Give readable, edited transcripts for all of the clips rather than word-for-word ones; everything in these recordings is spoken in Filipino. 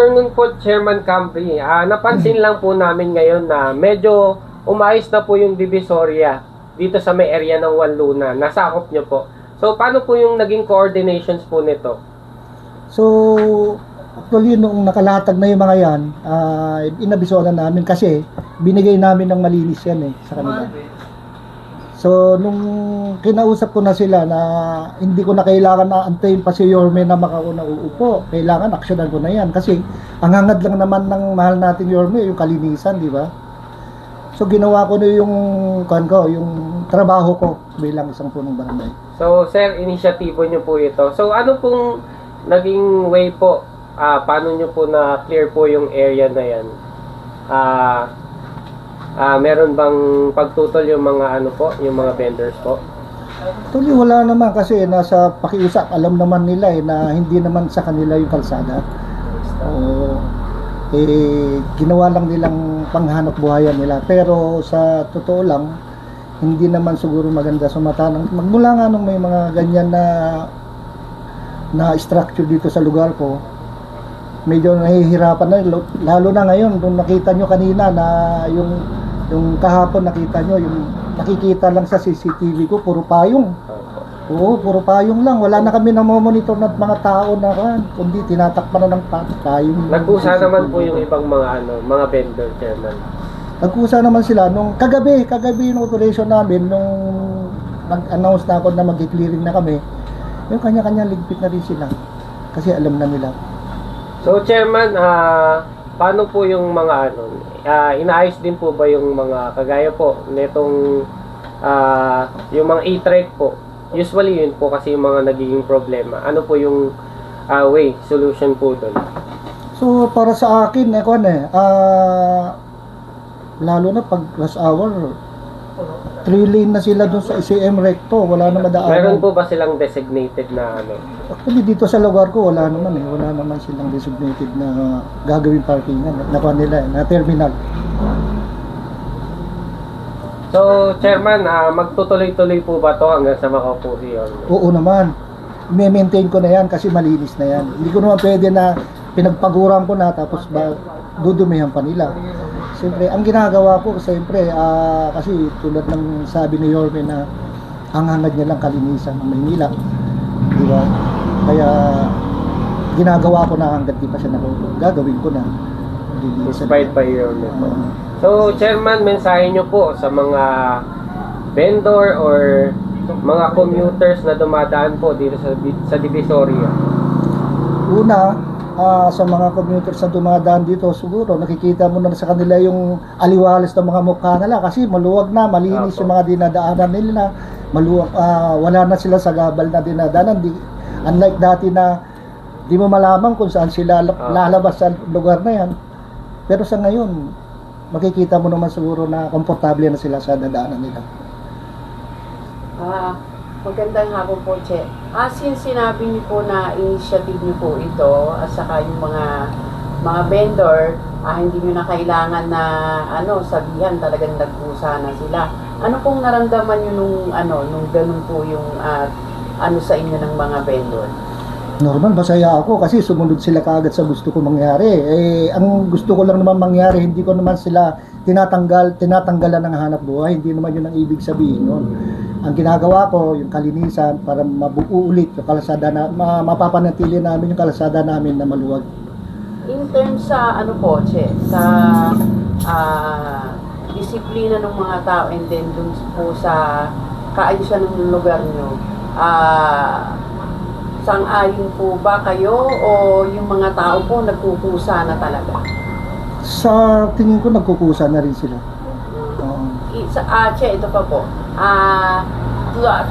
afternoon po, Chairman Camprey. Napansin lang po namin ngayon na medyo umayos na po yung Divisoria dito sa may area ng Juan Luna. Nasakop nyo po. So, paano po yung naging coordinations po nito? So, actually, nung nakalatag na yung mga yan, inabisoan na namin kasi binigay namin ng malinis yan sa kanila. So, nung kinausap ko na sila na hindi ko na kailangan na antayin pa si Yorme na makauna uupo, kailangan aksyonan ko na yan. Kasi ang hangad lang naman ng mahal natin Yorme, yung kalinisan, di ba? So, ginawa ko na yung trabaho ko bilang isang punong barangay. So, sir, inisyatibo nyo po ito. So, ano pong naging way po? Paano nyo po na clear po yung area na yan? Meron bang pagtutol yung mga yung mga vendors po? Actually, wala naman kasi nasa pakiusap. Alam naman nila na hindi naman sa kanila yung kalsada. Ginawa lang nilang panghanap buhayan nila. Pero sa totoo lang, hindi naman siguro maganda sa mata ng magmula nga nung may mga ganyan na structure dito sa lugar ko. Medyo nahihirapan na, lalo na ngayon nung nakita nyo kanina na yung kahapon nakita nyo, yung nakikita lang sa CCTV ko, puro payong. Oo, puro payong lang. Wala na kami namomonitor ng mga tao na kundi tinatakpan na ng payong. Nagkusa naman po yung ibang mga vendor, Chairman. Nagkusa naman sila nung kagabi yung operation namin, nung nag-announce na ako na mag-clearing na kami, yung kanya-kanya ligpit na rin sila. Kasi alam na nila. So, Chairman, paano po yung mga inaayos din po ba yung mga kagaya po netong yung mga e-trike po? Usually yun po kasi yung mga nagiging problema. Ano po yung solution po doon? So, para sa akin, lalo na pag rush hour, 3 lane na sila doon sa ICM Recto, wala na madaanan. Meron po ba silang designated na Actually, dito sa lugar ko, wala naman silang designated na gagawin parkingan, na terminal. So, Chairman, magtutuloy-tuloy po ba to hanggang sa makaupo si Yorme? Oo naman. I-maintain ko na yan kasi malinis na yan. Hindi ko naman pwede na pinagpaguran ko na tapos dudumihan pa nila. Siyempre, ang ginagawa ko, kasi tulad ng sabi ni Yorme na ang hangad niya lang kalinisan ng Maynila. Di ba? Kaya, ginagawa ko na hanggat di pa siya gagawin ko na. Inspired by Yorme po. So, Chairman, mensahe nyo po sa mga vendor or mga commuters na dumadaan po dito sa Divisoria. Una, sa mga commuters na dumadaan dito, siguro nakikita mo na sa kanila yung aliwalas ng mga mukha nila kasi maluwag na, malinis yung mga dinadaanan nila, maluwag, wala na sila sa gabal na dinadaanan. Unlike dati na di mo malaman kung saan sila lalabas sa lugar na yan. Pero sa ngayon, makikita mo naman siguro na komportable na sila sa dadaanan nila. Magandang hapon po, Che. Since sinabi niyo po na initiative niyo po ito, at saka yung mga vendor, hindi niyo na kailangan na sabihan, talagang nagkusa na sila. Ano pong naramdaman niyo nung ganun po yung sa inyo ng mga vendor? Normal, masaya ako kasi sumunod sila kaagad sa gusto ko mangyari. Ang gusto ko lang naman mangyari, hindi ko naman sila tinatanggalan ng hanap buhay. Hindi naman yun ang ibig sabihin nun. Ang ginagawa ko, yung kalinisan para mabuo ulit yung kalsada na mapapanatili namin yung kalsada namin na maluwag. In terms sa Che, sa disiplina ng mga tao and then dun po sa kaayusan ng lugar nyo, sang-ayon po ba kayo o yung mga tao po nagkukusa na talaga? Sa tingin ko nagkukusa na rin sila. Che, ito pa po.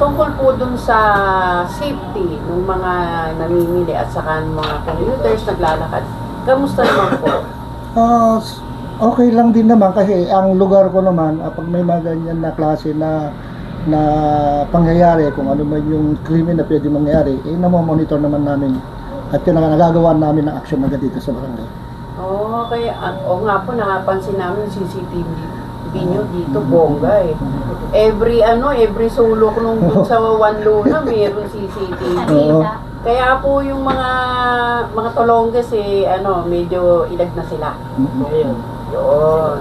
Tungkol po dun sa safety ng mga namimili at saka ng mga commuters naglalakad, kamusta naman po? Okay lang din naman kasi ang lugar ko naman, pag may mga ganyan na klase na pangyayari, kung ano man yung krimen na pwede mangyari, namomonitor naman namin at nagagawa namin ng action agad dito sa barangay. Okay. Nga po, nakapansin namin CCTV nyo dito, bongga Every sulok nung sa Juan Luna, mayroon CCTV. Kaya po yung mga Tolonges medyo ilag na sila. Ayun. Yun.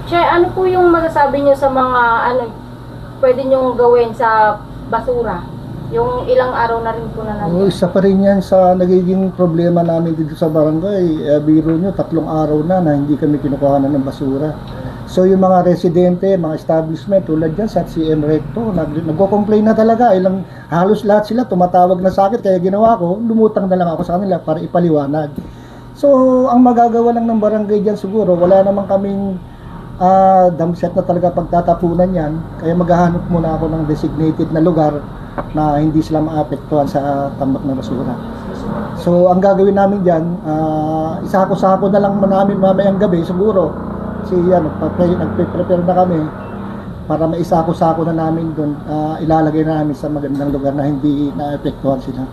Che, ano po yung masasabi niyo sa mga pwede niyong gawin sa basura? Yung ilang araw na rin po na Oo, isa pa rin yan sa nagiging problema namin dito sa barangay. Biro nyo, 3 araw na hindi kami kinukuhanan ng basura. So yung mga residente, mga establishment, tulad dyan sa CM Recto, nagko-complain na talaga. Halos lahat sila tumatawag na sa akin, kaya ginawa ko, lumutang na lang ako sa kanila para ipaliwanag. So ang magagawa lang ng barangay dyan siguro, wala naman kaming dumpset na talaga pagtatapunan yan. Kaya maghahanap muna ako ng designated na lugar na hindi sila maapektuhan sa tambak ng basura. So ang gagawin namin dyan, isako-sako na lang namin mamayang gabi siguro. Nagpe-prepare na kami para maisako-sako na namin doon, ilalagay na namin sa magandang lugar na hindi naapektuhan sila.